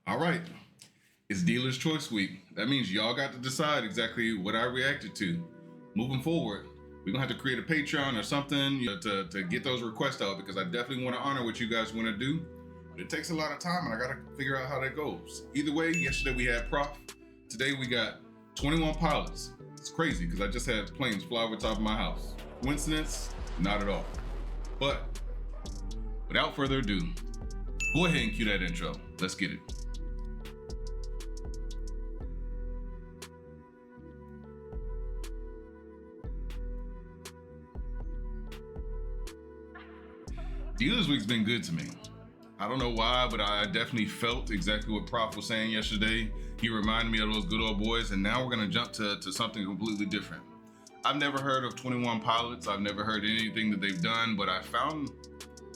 All right. It's Dealer's Choice Week. That means y'all got to decide exactly what I reacted to. Moving forward, we're going to have to create a Patreon or something to get those requests out because I definitely want to honor what you guys want to do. But it takes a lot of time and I got to figure out how that goes. Either way, yesterday we had Prof. Today we got 21 Pilots. It's crazy because I just had planes fly over top of my house. Coincidence? Not at all. But without further ado, go ahead and cue that intro. Let's get it. Dealer's Week's been good to me. I don't know why, but I definitely felt exactly what Prof was saying yesterday. He reminded me of those good old boys, and now we're gonna jump to something completely different. I've never heard of 21 Pilots. I've never heard anything that they've done, but I found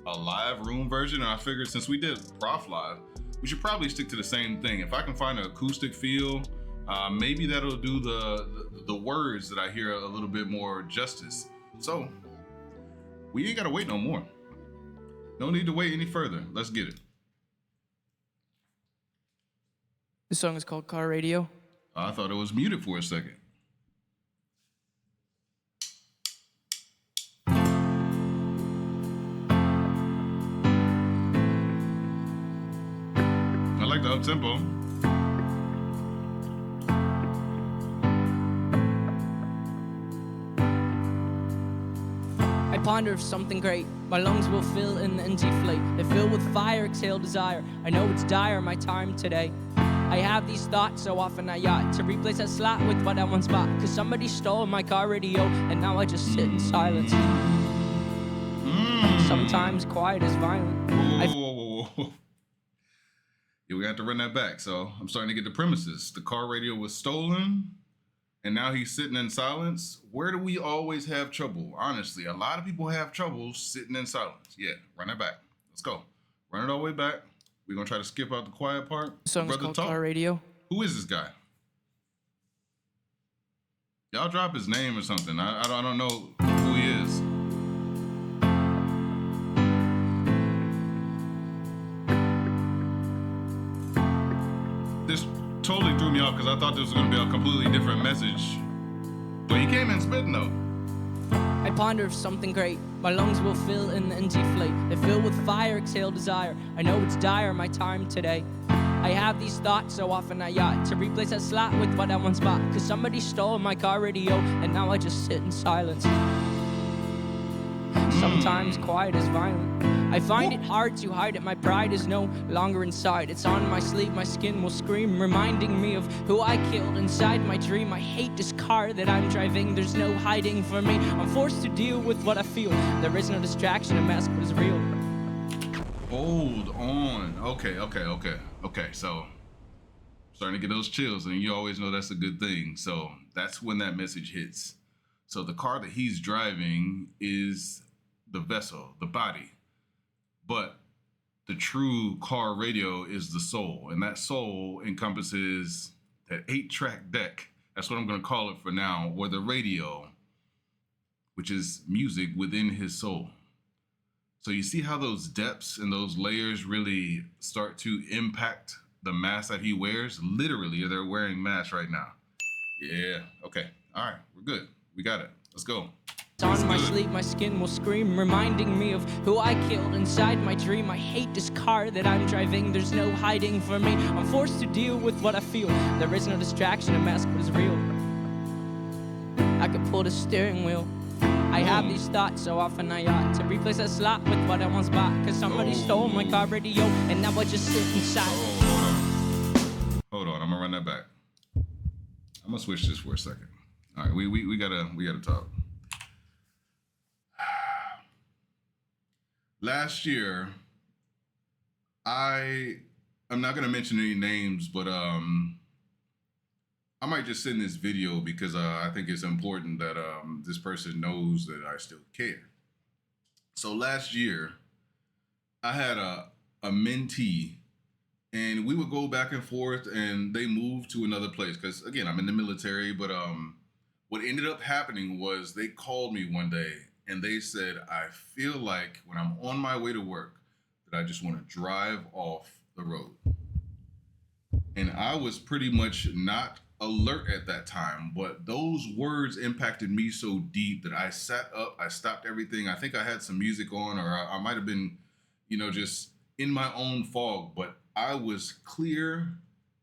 a live room version, and I figured since we did Prof Live, we should probably stick to the same thing. If I can find an acoustic feel, maybe that'll do the words that I hear a little bit more justice. So, we ain't gotta wait no more. No need to wait any further. Let's get it. This song is called Car Radio. I thought it was muted for a second. I like the up tempo. I ponder of something great. My lungs will fill and deflate. They fill with fire, exhale desire. I know it's dire, my time today. I have these thoughts so often I yacht to replace that slot with what I once bought. Cause somebody stole my car radio and now I just sit in silence. Sometimes quiet is violent. Whoa. Yeah, we got to run that back. So I'm starting to get the premises. The car radio was stolen and now he's sitting in silence. Where do we always have trouble? Honestly, a lot of people have trouble sitting in silence. Yeah, run that back. Let's go. Run it all the way back. We're going to try to skip out the quiet part. The song is called Car Radio. Who is this guy? Y'all drop his name or something. I don't know who he is. This totally threw me off because I thought this was going to be a completely different message. But he came in spitting though. I ponder of something great. My lungs will fill and deflate. They fill with fire, exhale desire. I know it's dire, my time today. I have these thoughts so often I yacht to replace that slot with what I once bought. Cause somebody stole my car radio and now I just sit in silence. Sometimes quiet is violent. I find it hard to hide it. My pride is no longer inside. It's on my sleeve, my skin will scream, reminding me of who I killed inside my dream. I hate this car that I'm driving. There's no hiding from me. I'm forced to deal with what I feel. There is no distraction, a mask was real. Hold on. Okay. So starting to get those chills, and you always know that's a good thing. So that's when that message hits. So the car that he's driving is the vessel, the body. But the true car radio is the soul, and that soul encompasses that 8-track deck. That's what I'm going to call it for now, or the radio, which is music within his soul. So you see how those depths and those layers really start to impact the mask that he wears? Literally, they're wearing masks right now. Yeah, okay. All right, we're good. We got it. Let's go. On my sleeve, my skin will scream, reminding me of who I killed inside my dream. I hate this car that I'm driving. There's no hiding from me. I'm forced to deal with what I feel. There is no distraction, a mask was real. I could pull the steering wheel. I have these thoughts so often I ought to replace that slot with what I once bought. Cause somebody stole my car radio and now I just sit inside. Hold on, I'm gonna run that back. I'm gonna switch this for a second. All right, we gotta talk. Last year, I'm not gonna mention any names, but I might just send this video because I think it's important that this person knows that I still care. So last year, I had a mentee, and we would go back and forth, and they moved to another place because again, I'm in the military. But what ended up happening was they called me one day and they said, I feel like when I'm on my way to work that I just want to drive off the road. and I was pretty much not alert at that time, but those words impacted me so deep that I sat up, I stopped everything. I think I had some music on, or I might have been, just in my own fog, but I was clear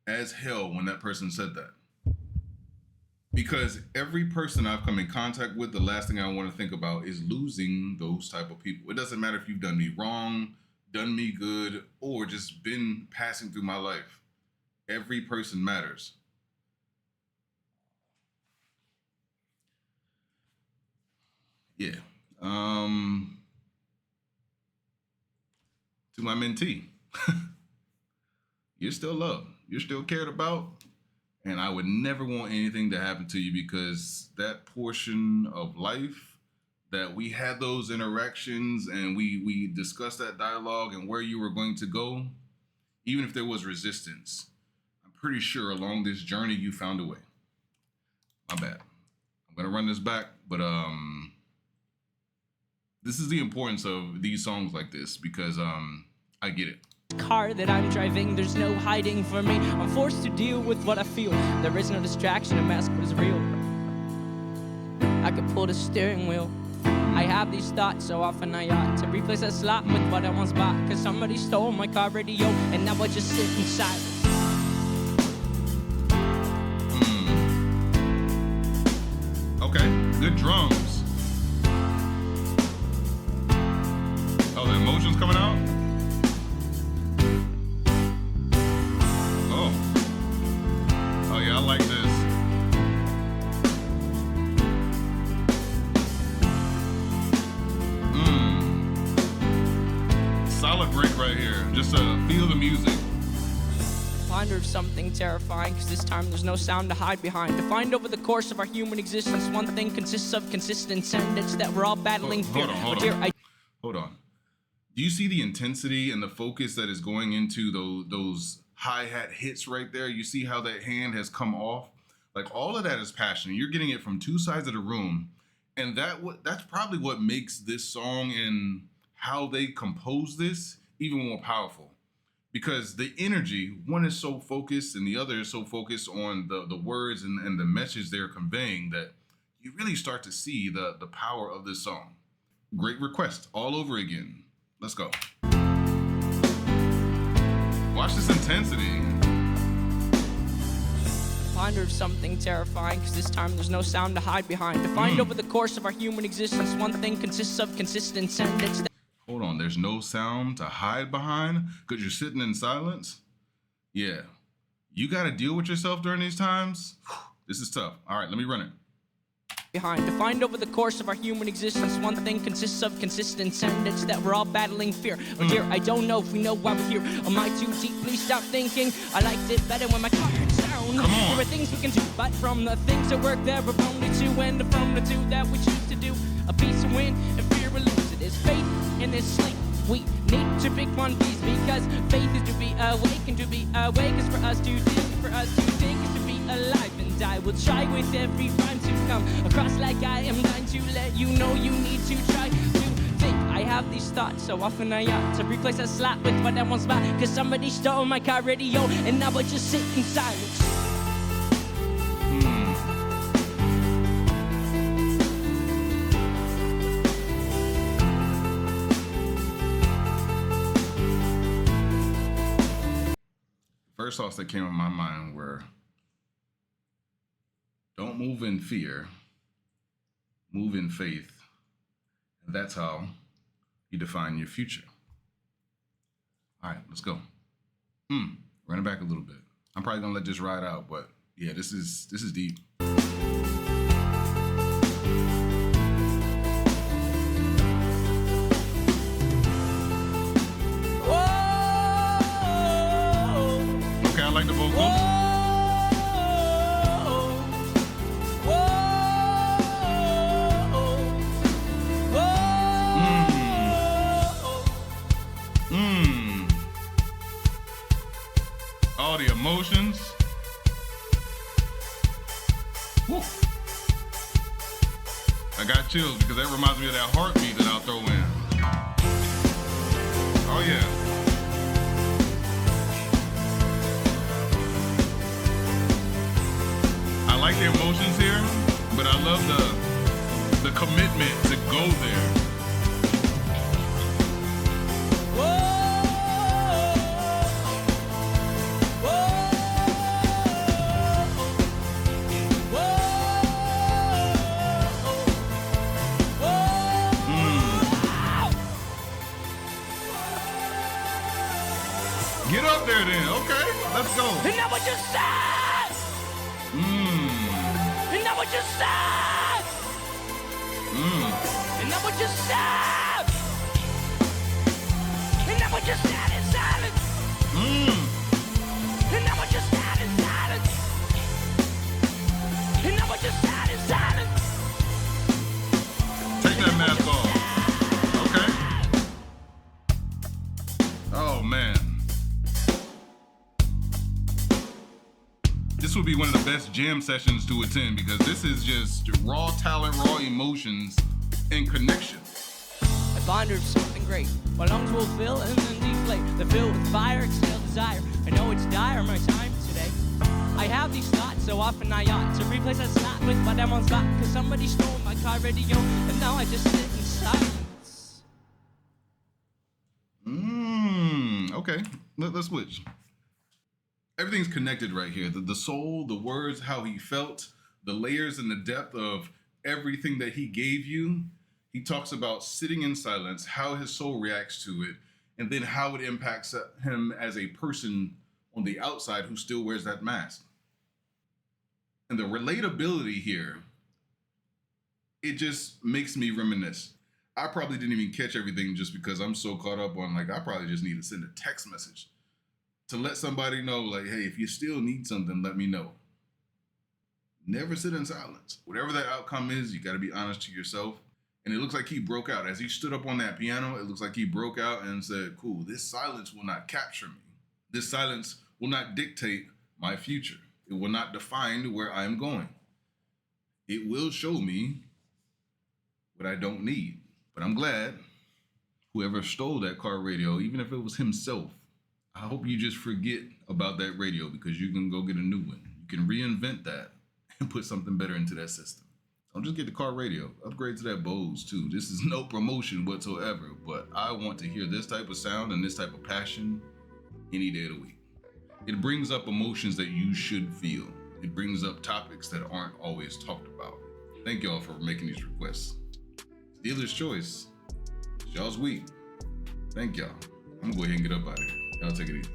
as hell when that person said that. Because every person I've come in contact with, the last thing I want to think about is losing those type of people. It doesn't matter if you've done me wrong, done me good, or just been passing through my life. Every person matters. Yeah. To my mentee, you're still loved. You're still cared about. And I would never want anything to happen to you, because that portion of life that we had those interactions and we discussed that dialogue and where you were going to go, even if there was resistance, I'm pretty sure along this journey you found a way. My bad. I'm gonna run this back, but this is the importance of these songs like this, because I get it. Car that I'm driving, there's no hiding for me. I'm forced to deal with what I feel. There is no distraction, a mask was real. I could pull the steering wheel. I have these thoughts so often I ought to replace that slot with what I once bought, cause somebody stole my car radio and now I just sit inside. Okay, good drums. Oh, the emotions coming out? Oh yeah, I like this. Solid break right here. Just to feel the music. Ponder of something terrifying, cause this time there's no sound to hide behind. To find over the course of our human existence, one thing consists of consistent, and it's that we're all battling fear. Hold on. Do you see the intensity and the focus that is going into those hi-hat hits right there? You see how that hand has come off? Like, all of that is passion. You're getting it from two sides of the room. And that's probably what makes this song and how they compose this even more powerful. Because the energy, one is so focused and the other is so focused on the words and the message they're conveying, that you really start to see the power of this song. Great request all over again. Let's go. Watch this intensity. Ponder of something terrifying, cause this time there's no sound to hide behind. To find over the course of our human existence, one thing consists of consistence, and it's that. Hold on, there's no sound to hide behind because you're sitting in silence? Yeah. You gotta deal with yourself during these times? This is tough. All right, let me run it. Behind. To find over the course of our human existence, one thing consists of consistence, and it's that we're all battling fear. Oh dear, I don't know if we know why we're here. Am I too deep? Please stop thinking. I liked it better when my car hurts down. There are things we can do, but from the things that work there are only two, and from the two that we choose to do, a piece of win and fear we lose. It is faith in this sleep. We need to pick one piece, because faith is to be awake, and to be awake is for us to think, for us to think is to be alive. And I will try with every rhyme to come across like I am dying to let you know you need to try to think. I have these thoughts so often I ought to replace that slot with what I once bought, cause somebody stole my car radio and now I just sit in silence. First thoughts that came in my mind were, don't move in fear, move in faith. And that's how you define your future. All right, let's go. Run it back a little bit. I'm probably gonna let this ride out, but yeah, this is deep. I like the vocals. All the emotions. Woo. I got chills because that reminds me of that heartbeat that I'll throw in. Oh yeah. like the emotions here, but I love the commitment to go there. Get up there then, okay? Let's go. Isn't that what you said? Isn't that what you said? Isn't that what you said? Isn't that what you said in silence? Isn't that what you said in silence? Isn't that what you said in silence? Take that mask off, okay? Oh man. This would be one of the best jam sessions to attend because this is just raw talent, raw emotions, and connection. I pondered something great. My lungs will fill and then deflate. They're filled with fire, exhale desire. I know it's dire, my time today. I have these thoughts so often I ought to replace that slot with what I'm on spot. Cause somebody stole my car radio and now I just sit in silence. Okay, let's switch. Everything's connected right here. The soul, the words, how he felt, the layers and the depth of everything that he gave you. He talks about sitting in silence, how his soul reacts to it, and then how it impacts him as a person on the outside who still wears that mask. And the relatability here, it just makes me reminisce. I probably didn't even catch everything just because I'm so caught up on, like, I probably just need to send a text message to let somebody know, like, hey, if you still need something, let me know. Never sit in silence. Whatever that outcome is, you got to be honest to yourself. And it looks like he broke out. As he stood up on that piano, it looks like he broke out and said, cool, this silence will not capture me. This silence will not dictate my future. It will not define where I'm going. It will show me what I don't need. But I'm glad whoever stole that car radio, even if it was himself, I hope you just forget about that radio because you can go get a new one. You can reinvent that and put something better into that system. Don't just get the car radio. Upgrade to that Bose too. This is no promotion whatsoever, but I want to hear this type of sound and this type of passion any day of the week. It brings up emotions that you should feel. It brings up topics that aren't always talked about. Thank y'all for making these requests. Dealer's choice. It's y'all's week. Thank y'all. I'm gonna go ahead and get up out of here. Y'all take it easy.